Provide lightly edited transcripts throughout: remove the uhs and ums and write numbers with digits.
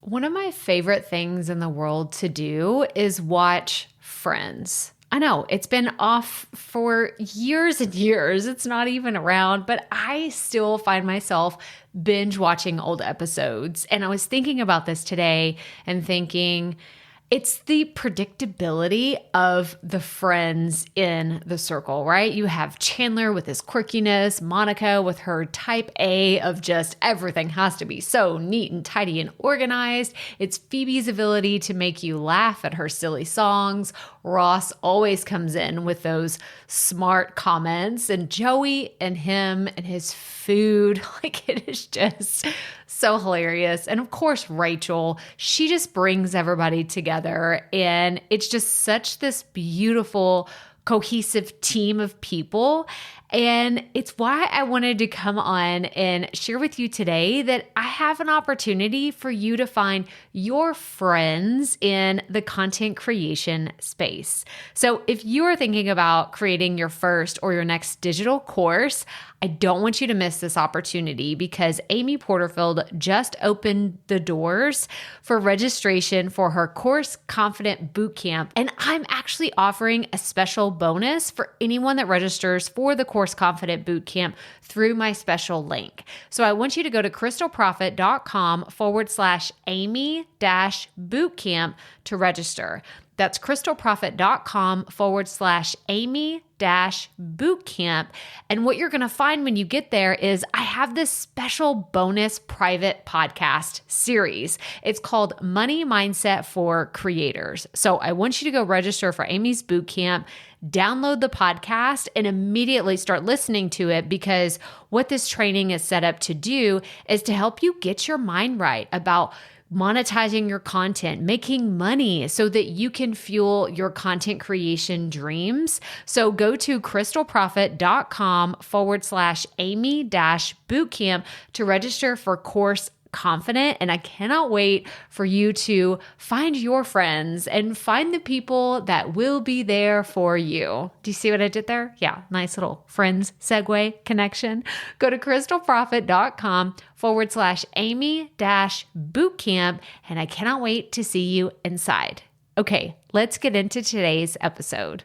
One of my favorite things in the world to do is watch Friends. I know it's been off for years and years. It's not even around, but I still find myself binge watching old episodes. And I was thinking about this today and thinking, it's the predictability of the friends in the circle, right? You have Chandler with his quirkiness, Monica with her type A of just everything has to be so neat and tidy and organized. It's Phoebe's ability to make you laugh at her silly songs. Ross always comes in with those smart comments, and Joey and him and his food, like it is just so hilarious. And of course, Rachel, she just brings everybody together, and it's just such this beautiful, cohesive team of people. And it's why I wanted to come on and share with you today that I have an opportunity for you to find your friends in the content creation space. So if you are thinking about creating your first or your next digital course, I don't want you to miss this opportunity because Amy Porterfield just opened the doors for registration for her Course Confident Bootcamp. And I'm actually offering a special bonus for anyone that registers for the Course Confident Bootcamp through my special link. So I want you to go to crystalprofit.com/Amy-bootcamp to register. That's crystalprofit.com/Amy-bootcamp. And what you're going to find when you get there is I have this special bonus private podcast series. It's called Money Mindset for Creators. So I want you to go register for Amy's bootcamp, download the podcast, and immediately start listening to it, because what this training is set up to do is to help you get your mind right about monetizing your content, making money so that you can fuel your content creation dreams. So go to crystalprofit.com/Amy-bootcamp to register for Course Confident. And I cannot wait for you to find your friends and find the people that will be there for you. Do you see what I did there? Yeah, nice little friends segue connection. Go to crystalprofit.com/Amy-bootcamp. And I cannot wait to see you inside. Okay, let's get into today's episode.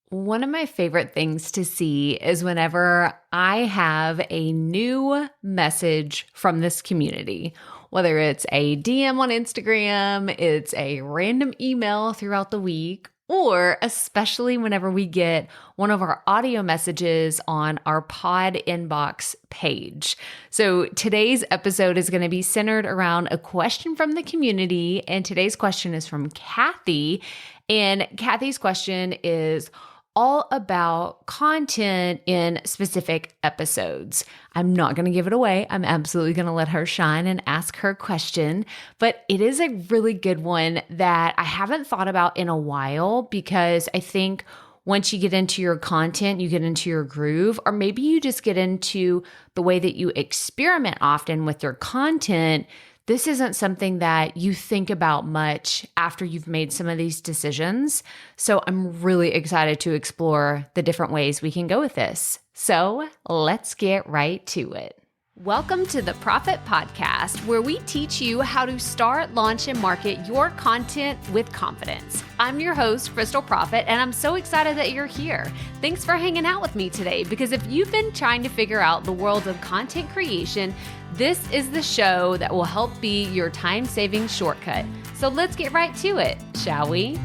One of my favorite things to see is whenever I have a new message from this community, whether it's a DM on Instagram, it's a random email throughout the week, or especially whenever we get one of our audio messages on our pod inbox page. So today's episode is going to be centered around a question from the community, and today's question is from Cathy. And Cathy's question is all about content in specific episodes. I'm not going to give it away. I'm absolutely going to let her shine and ask her question, but it is a really good one that I haven't thought about in a while, because I think once you get into your content, you get into your groove, or maybe you just get into the way that you experiment often with your content. This isn't something that you think about much after you've made some of these decisions. So I'm really excited to explore the different ways we can go with this. So let's get right to it. Welcome to the Proffitt Podcast, where we teach you how to start, launch, and market your content with confidence. I'm your host, Crystal Proffitt, and I'm so excited that you're here. Thanks for hanging out with me today, because if you've been trying to figure out the world of content creation, this is the show that will help be your time-saving shortcut. So let's get right to it, shall we?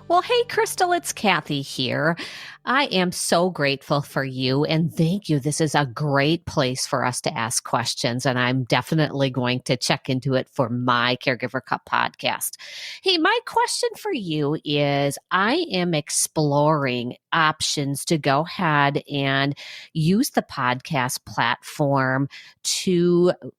Well, hey, Crystal, it's Cathy here. I am so grateful for you, and thank you. This is a great place for us to ask questions, and I'm definitely going to check into it for my Caregiver Cup podcast. Hey, my question for you is, I am exploring options to go ahead and use the podcast platform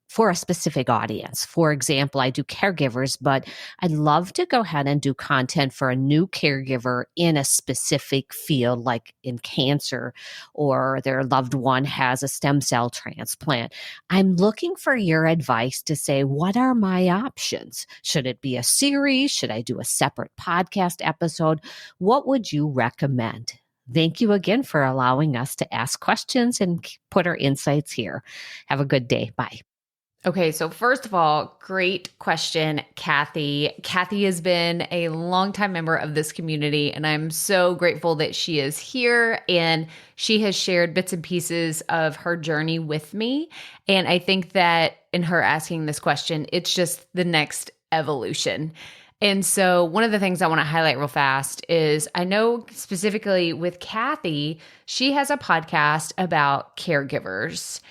for a specific audience. For example, I do caregivers, but I'd love to go ahead and do content for a new caregiver in a specific field, like in cancer, or their loved one has a stem cell transplant. I'm looking for your advice to say, what are my options? Should it be a series? Should I do a separate podcast episode? What would you recommend? Thank you again for allowing us to ask questions and put our insights here. Have a good day. Bye. Okay, so first of all, great question, Cathy. Cathy has been a longtime member of this community, and I'm so grateful that she is here and she has shared bits and pieces of her journey with me. And I think that in her asking this question, it's just the next evolution. And so one of the things I want to highlight real fast is I know specifically with Cathy, she has a podcast about caregivers.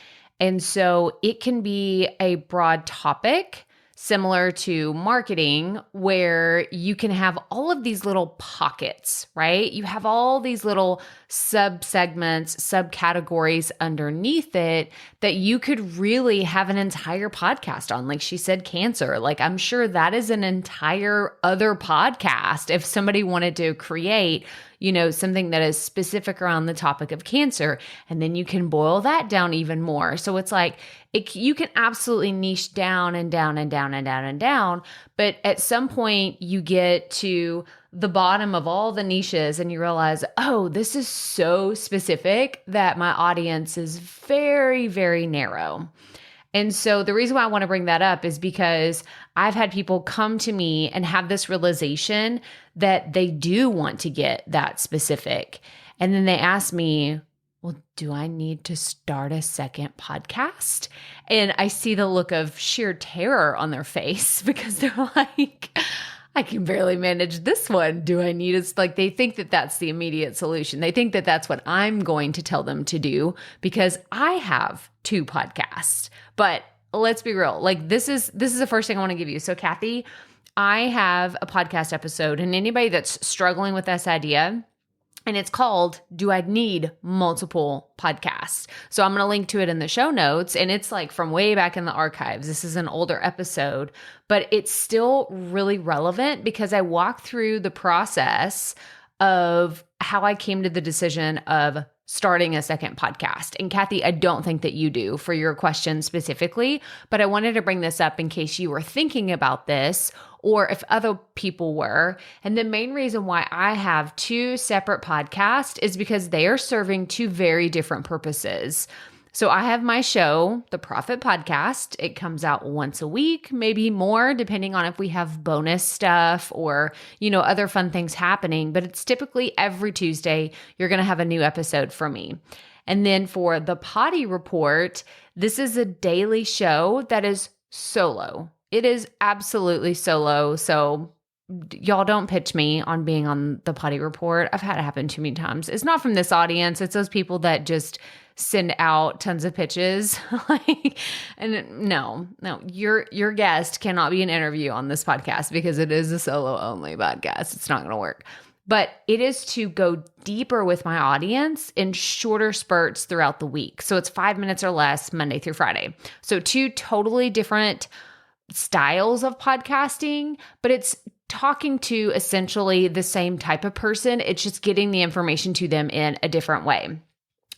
And so it can be a broad topic similar to marketing where you can have all of these little pockets, right? You have all these little sub-segments, subcategories underneath it that you could really have an entire podcast on. Like she said, cancer. Like I'm sure that is an entire other podcast if somebody wanted to create something that is specific around the topic of cancer. And then you can boil that down even more. So it's like you can absolutely niche down and down and down and down and down. But at some point you get to the bottom of all the niches and you realize, oh, this is so specific that my audience is very, very narrow. And so the reason why I want to bring that up is because I've had people come to me and have this realization that they do want to get that specific. And then they ask me, well, do I need to start a second podcast? And I see the look of sheer terror on their face because they're like, I can barely manage this one. Do I need it? Like they think that that's the immediate solution. They think that that's what I'm going to tell them to do because I have 2 podcasts. But let's be real. Like this is the first thing I want to give you. So Cathy, I have a podcast episode and anybody that's struggling with this idea, and it's called, Do I Need Multiple Podcasts? So I'm going to link to it in the show notes. And it's like from way back in the archives. This is an older episode, but it's still really relevant because I walk through the process of how I came to the decision of starting a second podcast. And Cathy, I don't think that you do for your question specifically, but I wanted to bring this up in case you were thinking about this or if other people were. And the main reason why I have 2 separate podcasts is because they are serving 2 very different purposes. So I have my show, the Proffitt Podcast. It comes out once a week, maybe more, depending on if we have bonus stuff or, other fun things happening. But it's typically every Tuesday, you're going to have a new episode from me. And then for the Potty Report, this is a daily show that is solo. It is absolutely solo. So y'all don't pitch me on being on the Potty Report. I've had it happen too many times. It's not from this audience. It's those people that just send out tons of pitches. No, your guest cannot be an interview on this podcast because it is a solo only podcast. It's not going to work. But it is to go deeper with my audience in shorter spurts throughout the week. So it's 5 minutes or less Monday through Friday. So 2 totally different styles of podcasting, but it's talking to essentially the same type of person. It's just getting the information to them in a different way.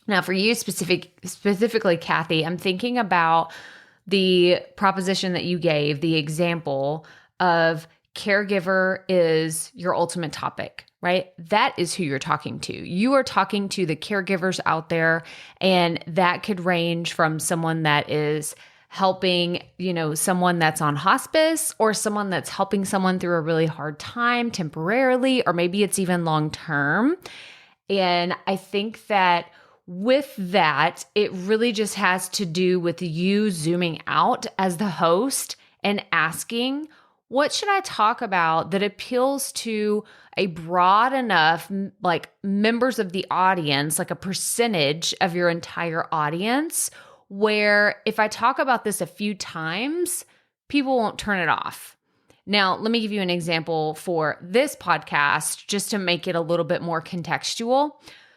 Now, for you specifically, Cathy, I'm thinking about the proposition that you gave, the example of caregiver is your ultimate topic, right? That is who you're talking to. You are talking to the caregivers out there, and that could range from someone that is helping, someone that's on hospice or someone that's helping someone through a really hard time temporarily, or maybe it's even long-term. And I think that with that, it really just has to do with you zooming out as the host and asking, what should I talk about that appeals to a broad enough, members of the audience, like a percentage of your entire audience, where if I talk about this a few times, people won't turn it off. Now, let me give you an example for this podcast, just to make it a little bit more contextual.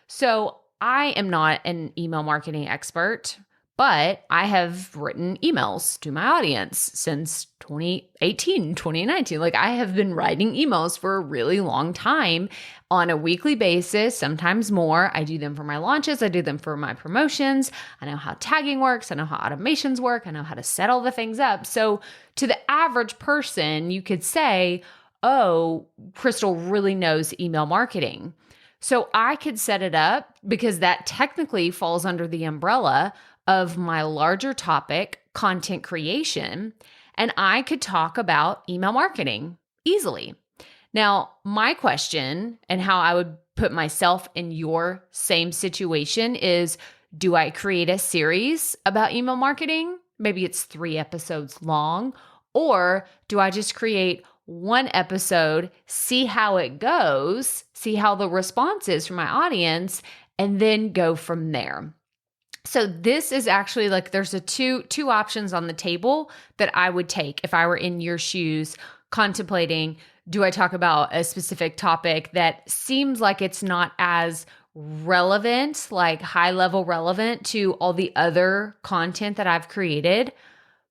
So I am not an email marketing expert, but I have written emails to my audience since 2018, 2019. I have been writing emails for a really long time on a weekly basis, sometimes more. I do them for my launches. I do them for my promotions. I know how tagging works. I know how automations work. I know how to set all the things up. So to the average person, you could say, oh, Crystal really knows email marketing. So I could set it up because that technically falls under the umbrella of my larger topic, content creation, and I could talk about email marketing easily. Now, my question and how I would put myself in your same situation is, do I create a series about email marketing? Maybe it's 3 episodes long. Or do I just create one episode, see how it goes, see how the response is from my audience, and then go from there? So this is actually like there's two options on the table that I would take if I were in your shoes contemplating, do I talk about a specific topic that seems like it's not as relevant, like high level relevant to all the other content that I've created?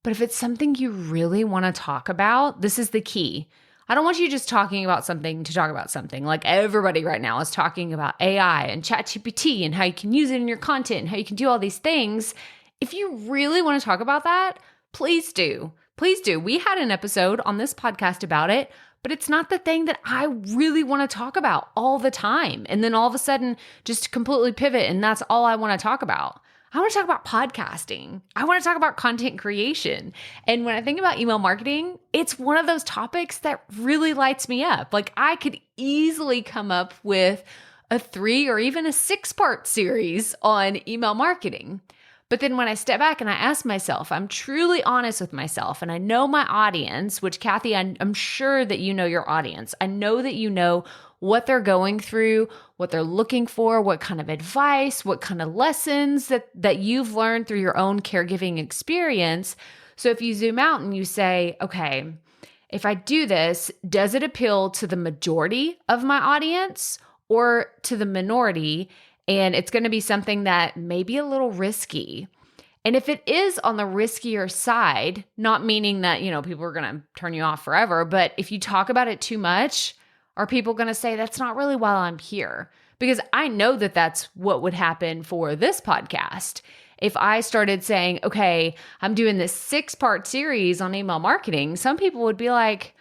But if it's something you really want to talk about, this is the key. I don't want you just talking about something to talk about something. Like everybody right now is talking about AI and ChatGPT and how you can use it in your content and how you can do all these things. If you really want to talk about that, please do. Please do. We had an episode on this podcast about it, but it's not the thing that I really want to talk about all the time. And then all of a sudden just completely pivot and that's all I want to talk about. I want to talk about podcasting. I want to talk about content creation. And when I think about email marketing, it's one of those topics that really lights me up. Like I could easily come up with a 3 or even a 6-part series on email marketing. But then when I step back and I ask myself, I'm truly honest with myself and I know my audience, which Cathy, I'm sure that you know your audience. I know that you know what they're going through, what they're looking for, what kind of advice, what kind of lessons that you've learned through your own caregiving experience. So if you zoom out and you say, okay, if I do this, does it appeal to the majority of my audience or to the minority? And it's going to be something that may be a little risky. And if it is on the riskier side, not meaning that, people are going to turn you off forever, but if you talk about it too much, are people going to say, that's not really why I'm here? Because I know that that's what would happen for this podcast. If I started saying, okay, I'm doing this 6-part series on email marketing, some people would be like,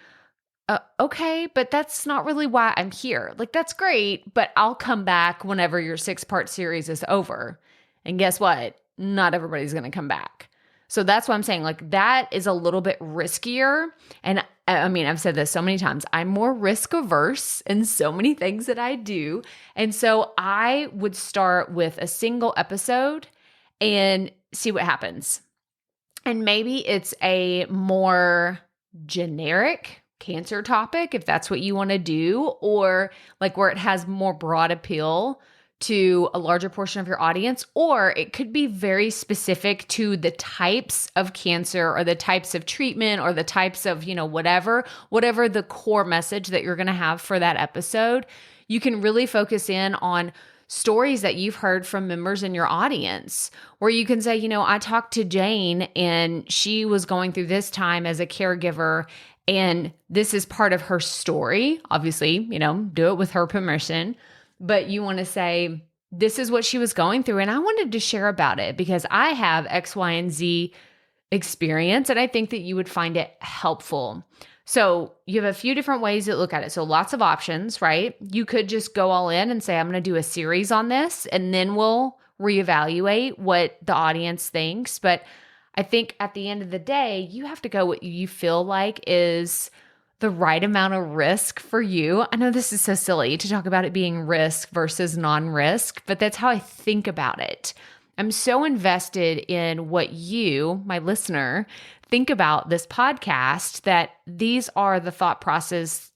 okay, but that's not really why I'm here. Like, that's great, but I'll come back whenever your 6-part series is over. And guess what? Not everybody's going to come back. So that's what I'm saying. Like, that is a little bit riskier. And I mean, I've said this so many times. I'm more risk averse in so many things that I do. And so I would start with a single episode and see what happens. And maybe it's a more generic cancer topic, if that's what you want to do, or like where it has more broad appeal to a larger portion of your audience, or it could be very specific to the types of cancer or the types of treatment or the types of, whatever the core message that you're going to have for that episode. You can really focus in on stories that you've heard from members in your audience, where you can say, I talked to Jane and she was going through this time as a caregiver, and this is part of her story. Obviously, do it with her permission. But you want to say, this is what she was going through, and I wanted to share about it because I have X, Y, and Z experience, and I think that you would find it helpful. So you have a few different ways to look at it. So lots of options, right? You could just go all in and say, I'm going to do a series on this, and then we'll reevaluate what the audience thinks. But I think at the end of the day, you have to go what you feel like is the right amount of risk for you. I know this is so silly to talk about it being risk versus non-risk, but that's how I think about it. I'm so invested in what you, my listener, think about this podcast that these are the thought processes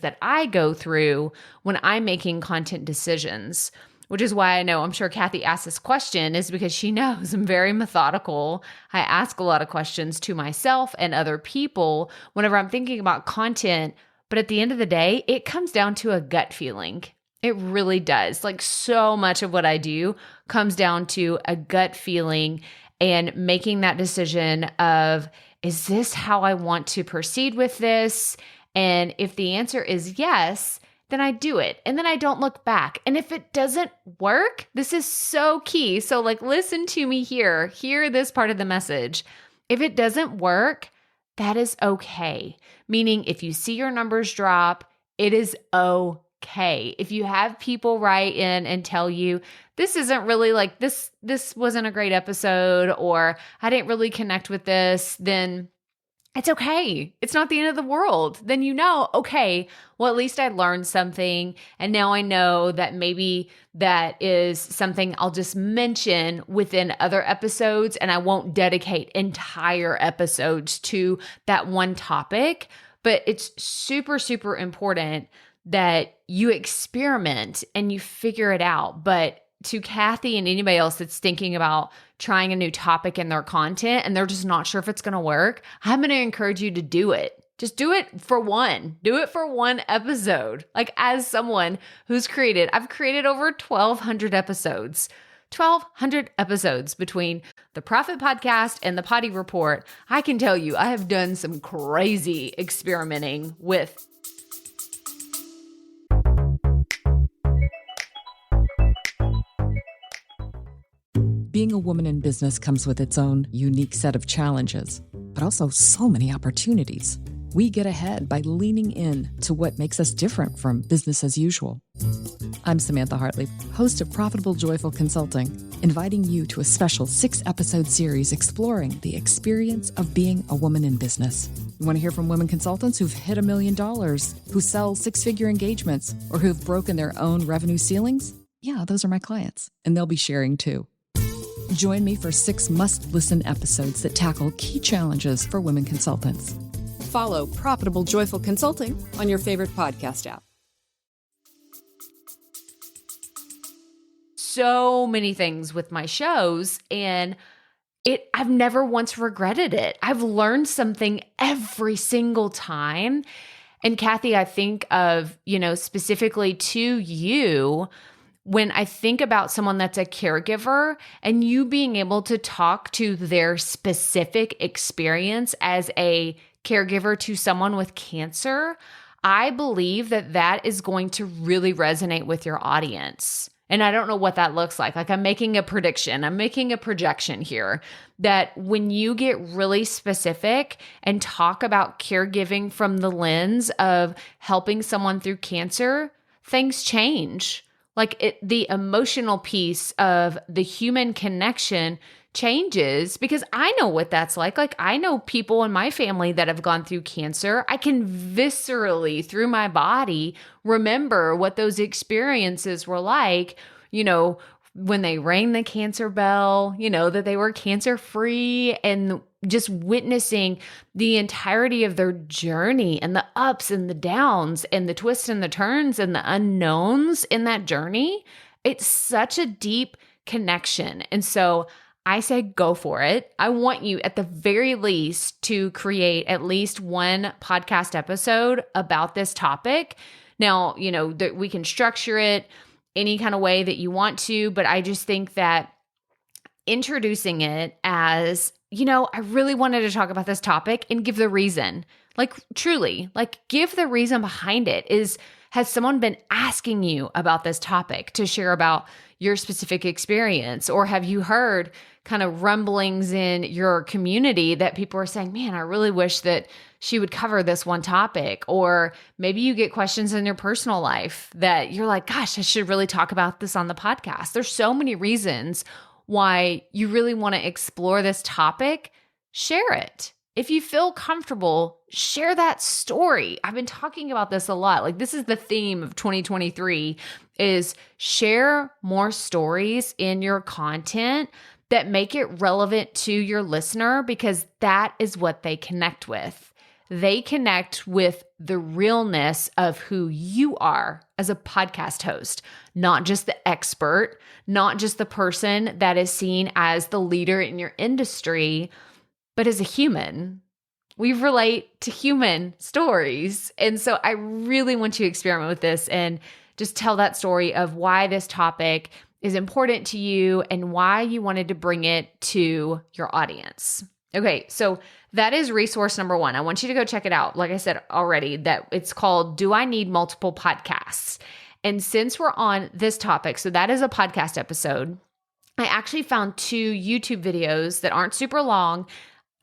that I go through when I'm making content decisions, which is why I know, I'm sure Cathy asked this question is because she knows I'm very methodical. I ask a lot of questions to myself and other people whenever I'm thinking about content. But at the end of the day, it comes down to a gut feeling. It really does. Like so much of what I do comes down to a gut feeling and making that decision of, is this how I want to proceed with this? And if the answer is yes, then I do it. And then I don't look back. And if it doesn't work, this is so key. So listen to me here. Hear this part of the message. If it doesn't work, that is okay. Meaning if you see your numbers drop, it is okay. okay. If you have people write in and tell you, this isn't really like this wasn't a great episode, or I didn't really connect with this, then it's okay. It's not the end of the world. Then okay, well, at least I learned something. And now I know that maybe that is something I'll just mention within other episodes, and I won't dedicate entire episodes to that one topic. But it's super, super important that you experiment and you figure it out. But to Cathy and anybody else that's thinking about trying a new topic in their content and they're just not sure if it's going to work, I'm going to encourage you to do it. Just do it for one. Do it for one episode. Like, as someone who's I've created over 1,200 episodes. 1,200 episodes between the Proffitt Podcast and the Potty Report. I can tell you, I have done some crazy experimenting with. Being a woman in business comes with its own unique set of challenges, but also so many opportunities. We get ahead by leaning in to what makes us different from business as usual. I'm Samantha Hartley, host of Profitable Joyful Consulting, inviting you to a special 6-episode series exploring the experience of being a woman in business. You want to hear from women consultants who've hit $1 million, who sell 6-figure engagements, or who've broken their own revenue ceilings? Yeah, those are my clients, and they'll be sharing too. Join me for 6 must-listen episodes that tackle key challenges for women consultants. Follow Profitable Joyful Consulting on your favorite podcast app. So many things with my shows, and I've never once regretted it. I've learned something every single time. And Cathy, I think of, specifically to you, when I think about someone that's a caregiver and you being able to talk to their specific experience as a caregiver to someone with cancer, I believe that is going to really resonate with your audience. And I don't know what that looks like. Like, I'm making a prediction. I'm making a projection here that when you get really specific and talk about caregiving from the lens of helping someone through cancer, things change. Like, the emotional piece of the human connection changes, because I know what that's like. Like, I know people in my family that have gone through cancer. I can viscerally, through my body, remember what those experiences were like, when they rang the cancer bell, that they were cancer free, and just witnessing the entirety of their journey and the ups and the downs and the twists and the turns and the unknowns in that journey. It's such a deep connection. And so I say, go for it. I want you at the very least to create at least one podcast episode about this topic. Now, that we can structure it any kind of way that you want to, but I just think that introducing it as, I really wanted to talk about this topic and give the reason, like, truly, like, give the reason behind it. Has someone been asking you about this topic to share about your specific experience? Or have you heard kind of rumblings in your community that people are saying, man, I really wish that she would cover this one topic? Or maybe you get questions in your personal life that you're like, gosh, I should really talk about this on the podcast. There's so many reasons why you really want to explore this topic. Share it. If you feel comfortable, share that story. I've been talking about this a lot. Like, this is the theme of 2023, is share more stories in your content that make it relevant to your listener, because that is what they connect with. They connect with the realness of who you are as a podcast host, not just the expert, not just the person that is seen as the leader in your industry, but as a human. We relate to human stories. And so I really want you to experiment with this and just tell that story of why this topic is important to you and why you wanted to bring it to your audience. Okay, so that is resource number 1. I want you to go check it out. Like I said already, that it's called Do I Need Multiple Podcasts? And since we're on this topic, so that is a podcast episode, I actually found 2 YouTube videos that aren't super long.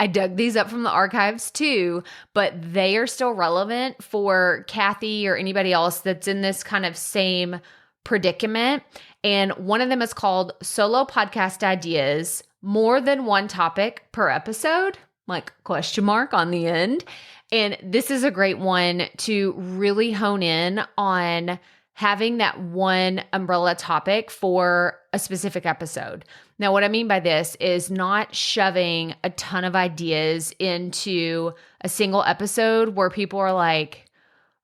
I dug these up from the archives too, but they are still relevant for Cathy or anybody else that's in this kind of same predicament. And one of them is called Solo Podcast Ideas, More Than One Topic Per Episode, like question mark on the end. And this is a great one to really hone in on having that one umbrella topic for a specific episode. Now, what I mean by this is not shoving a ton of ideas into a single episode where people are like,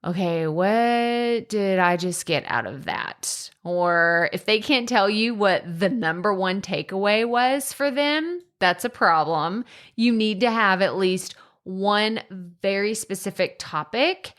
okay, what did I just get out of that? Or if they can't tell you what the number one takeaway was for them, that's a problem. You need to have at least one very specific topic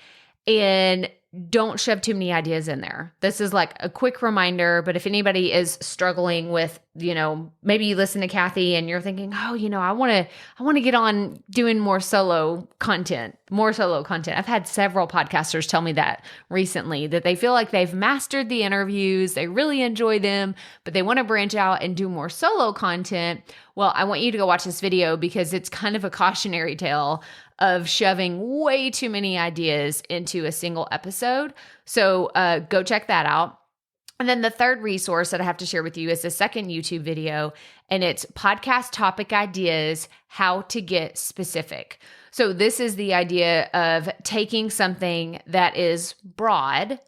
and don't shove too many ideas in there. This is like a quick reminder, but if anybody is struggling with, maybe you listen to Cathy and you're thinking, oh, I want to get on doing more solo content. I've had several podcasters tell me that recently, that they feel like they've mastered the interviews, they really enjoy them, but they want to branch out and do more solo content. Well, I want you to go watch this video because it's kind of a cautionary tale of shoving way too many ideas into a single episode. So go check that out. And then the third resource that I have to share with you is the second YouTube video, and it's Podcast Topic Ideas, How to Get Specific. So this is the idea of taking something that is broad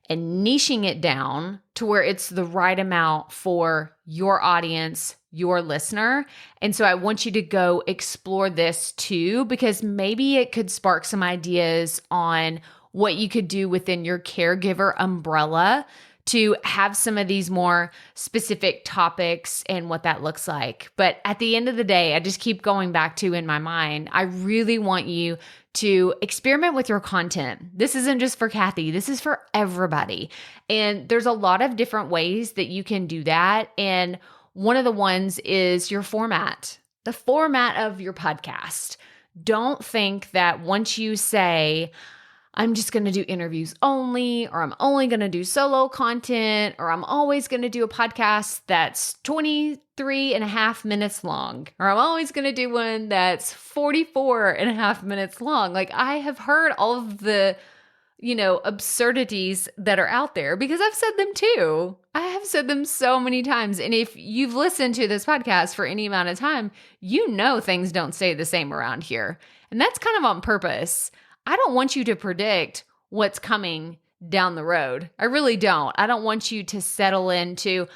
and niching it down to where it's the right amount for your audience, your listener. And so I want you to go explore this too, because maybe it could spark some ideas on what you could do within your caregiver umbrella to have some of these more specific topics and what that looks like. But at the end of the day, I just keep going back to in my mind, I really want you to experiment with your content. This isn't just for Cathy, this is for everybody. And there's a lot of different ways that you can do that. And one of the ones is your format, the format of your podcast. Don't think that once you say, I'm just going to do interviews only, or I'm only going to do solo content, or I'm always going to do a podcast that's 23 and a half minutes long, or I'm always going to do one that's 44 and a half minutes long. Like, I have heard all of the, absurdities that are out there because I've said them too. I have said them so many times. And if you've listened to this podcast for any amount of time, things don't stay the same around here. And that's kind of on purpose. I don't want you to predict what's coming down the road. I really don't. I don't want you to settle into,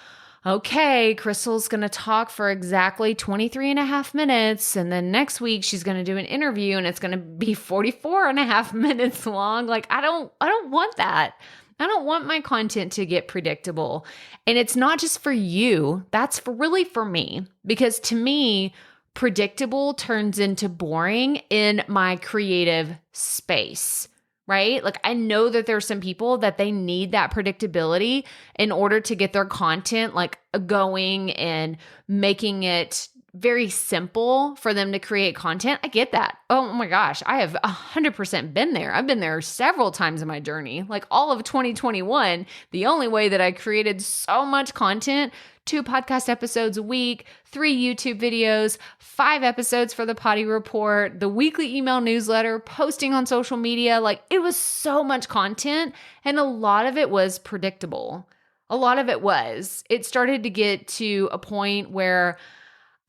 okay, Crystal's going to talk for exactly 23 and a half minutes. And then next week she's going to do an interview and it's going to be 44 and a half minutes long. Like, I don't want that. I don't want my content to get predictable. And it's not just for you. That's really for me, because to me, predictable turns into boring in my creative space, right? Like, I know that there's some people that they need that predictability in order to get their content like going and making it very simple for them to create content. I get that. Oh my gosh, I have 100% been there. I've been there several times in my journey. Like, all of 2021, the only way that I created so much content, 2 podcast episodes a week, 3 YouTube videos, 5 episodes for the Potty Report, the weekly email newsletter, posting on social media. Like, it was so much content, and a lot of it was predictable. A lot of it was. It started to get to a point where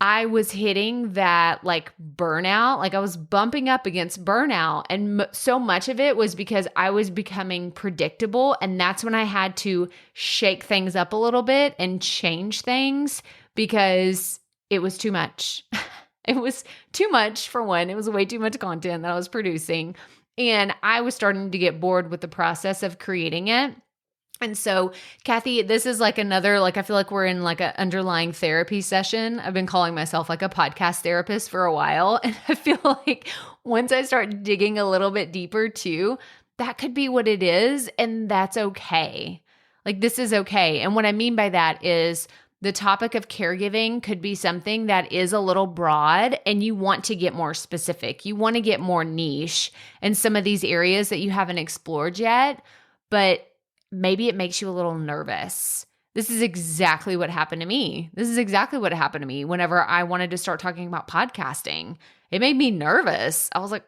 I was hitting that like burnout, like I was bumping up against burnout. And so much of it was because I was becoming predictable. And that's when I had to shake things up a little bit and change things because it was too much. It was too much for one. It was way too much content that I was producing. And I was starting to get bored with the process of creating it. And so, Cathy, this is like another, like, I feel like we're in like an underlying therapy session. I've been calling myself like a podcast therapist for a while. And I feel like once I start digging a little bit deeper too, that could be what it is. And that's okay. Like, this is okay. And what I mean by that is the topic of caregiving could be something that is a little broad and you want to get more specific. You want to get more niche in some of these areas that you haven't explored yet, but maybe it makes you a little nervous. This is exactly what happened to me. This is exactly what happened to me whenever I wanted to start talking about podcasting. It made me nervous. I was like,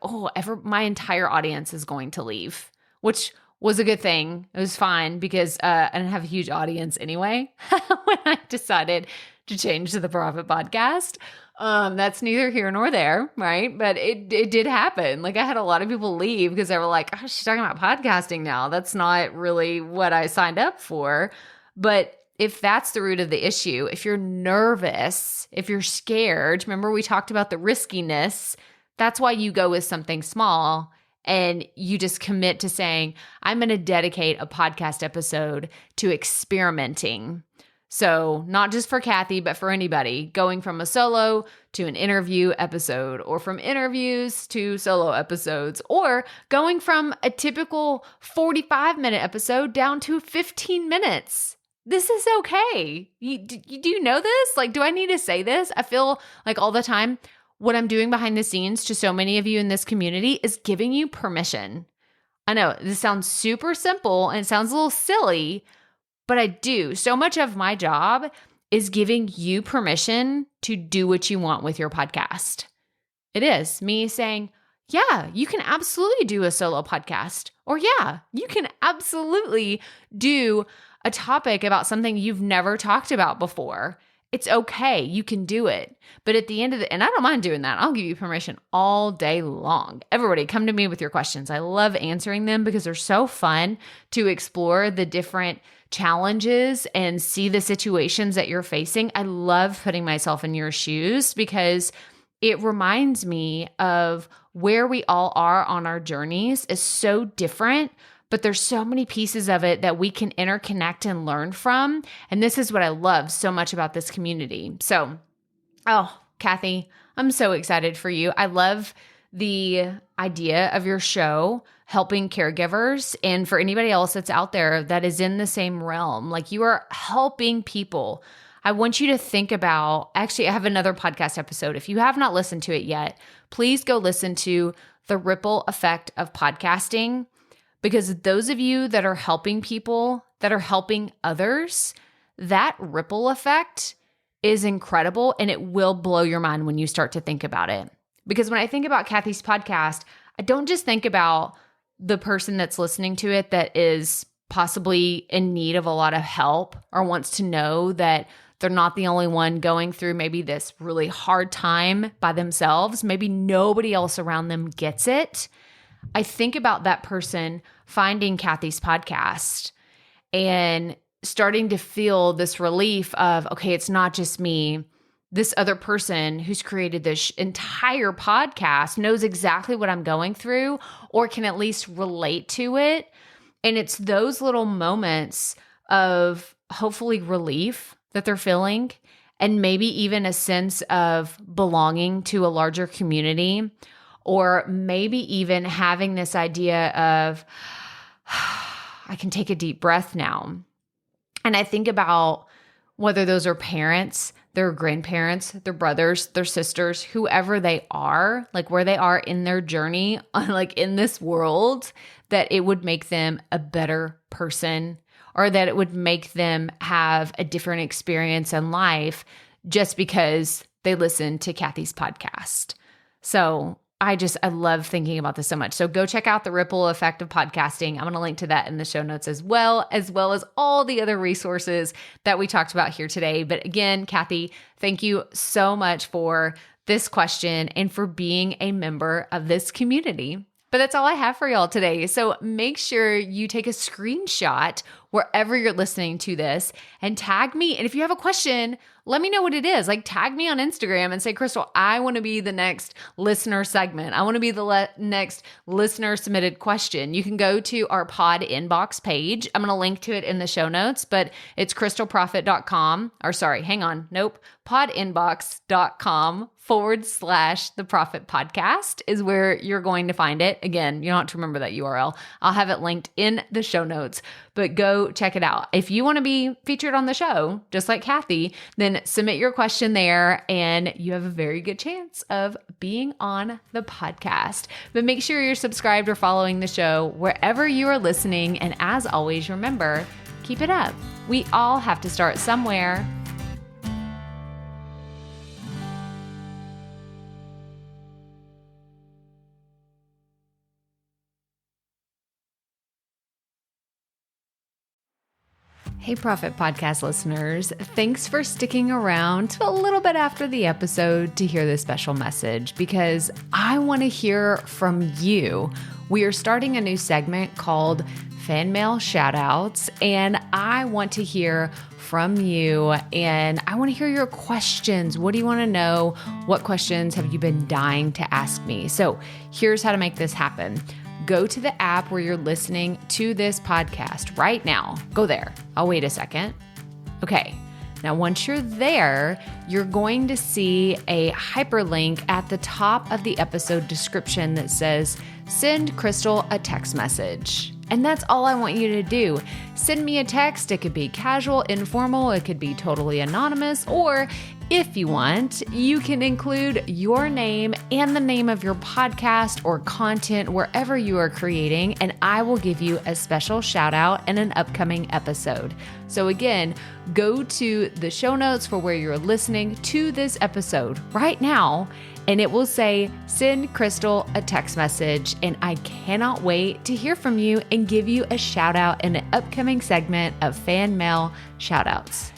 my entire audience is going to leave, which was a good thing. It was fine because I didn't have a huge audience anyway when I decided to change to the Proffitt Podcast. That's neither here nor there, right? But it did happen. Like, I had a lot of people leave because they were like, oh, she's talking about podcasting now. That's not really what I signed up for. But if that's the root of the issue, if you're nervous, if you're scared, remember we talked about the riskiness, that's why you go with something small and you just commit to saying, I'm going to dedicate a podcast episode to experimenting. So not just for Cathy, but for anybody, going from a solo to an interview episode, or from interviews to solo episodes, or going from a typical 45-minute episode down to 15 minutes. This is okay. Do you know this? Like, do I need to say this? I feel like all the time what I'm doing behind the scenes to so many of you in this community is giving you permission. I know this sounds super simple and it sounds a little silly, but I do. So much of my job is giving you permission to do what you want with your podcast. It is me saying, yeah, you can absolutely do a solo podcast. Or yeah, you can absolutely do a topic about something you've never talked about before. It's okay. You can do it. But at the end of and I don't mind doing that. I'll give you permission all day long. Everybody, come to me with your questions. I love answering them because they're so fun to explore the different challenges and see the situations that you're facing. I love putting myself in your shoes because it reminds me of where we all are on our journeys is so different, but there's so many pieces of it that we can interconnect and learn from. And this is what I love so much about this community. So, Cathy, I'm so excited for you. I love the idea of your show helping caregivers. And for anybody else that's out there that is in the same realm, like you are helping people. I want you to think about, actually, I have another podcast episode. If you have not listened to it yet, please go listen to The Ripple Effect of Podcasting. Because those of you that are helping people, that are helping others, that ripple effect is incredible and it will blow your mind when you start to think about it. Because when I think about Cathy's podcast, I don't just think about the person that's listening to it that is possibly in need of a lot of help or wants to know that they're not the only one going through maybe this really hard time by themselves. Maybe nobody else around them gets it. I think about that person finding Cathy's podcast and starting to feel this relief of, okay, it's not just me. This other person who's created this entire podcast knows exactly what I'm going through or can at least relate to it. And it's those little moments of hopefully relief that they're feeling and maybe even a sense of belonging to a larger community. Or maybe even having this idea of, I can take a deep breath now. And I think about whether those are parents, their grandparents, their brothers, their sisters, whoever they are, like where they are in their journey, like in this world, that it would make them a better person or that it would make them have a different experience in life just because they listen to Cathy's podcast. So I love thinking about this so much. So go check out The Ripple Effect of Podcasting. I'm going to link to that in the show notes as well as all the other resources that we talked about here today. But again, Cathy, thank you so much for this question and for being a member of this community. But that's all I have for y'all today. So make sure you take a screenshot wherever you're listening to this and tag me. And if you have a question, let me know what it is. Like tag me on Instagram and say, Crystal, I want to be the next listener segment. I want to be the next listener submitted question. You can go to our pod inbox page. I'm going to link to it in the show notes, but it's crystalproffitt.com podinbox.com/the Proffitt Podcast is where you're going to find it. Again, you don't have to remember that URL. I'll have it linked in the show notes, but go check it out. If you want to be featured on the show, just like Cathy, then submit your question there and you have a very good chance of being on the podcast. But make sure you're subscribed or following the show wherever you are listening. And as always, remember, Keep it up. We all have to start somewhere. Hey, Proffitt Podcast listeners. Thanks for sticking around to a little bit after the episode to hear this special message because I want to hear from you. We are starting a new segment called Fan Mail Shoutouts, and I want to hear from you and I want to hear your questions. What do you want to know? What questions have you been dying to ask me? So here's how to make this happen. Go to the app where you're listening to this podcast right now. Go there. I'll wait a second. Okay. Now, once you're there, you're going to see a hyperlink at the top of the episode description that says, send Crystal a text message. And that's all I want you to do. Send me a text. It could be casual, informal. It could be totally anonymous. Or if you want, you can include your name and the name of your podcast or content wherever you are creating, and I will give you a special shout out in an upcoming episode. So again, go to the show notes for where you're listening to this episode right now, and it will say, send Crystal a text message. And I cannot wait to hear from you and give you a shout out in an upcoming segment of Fan Mail Shoutouts.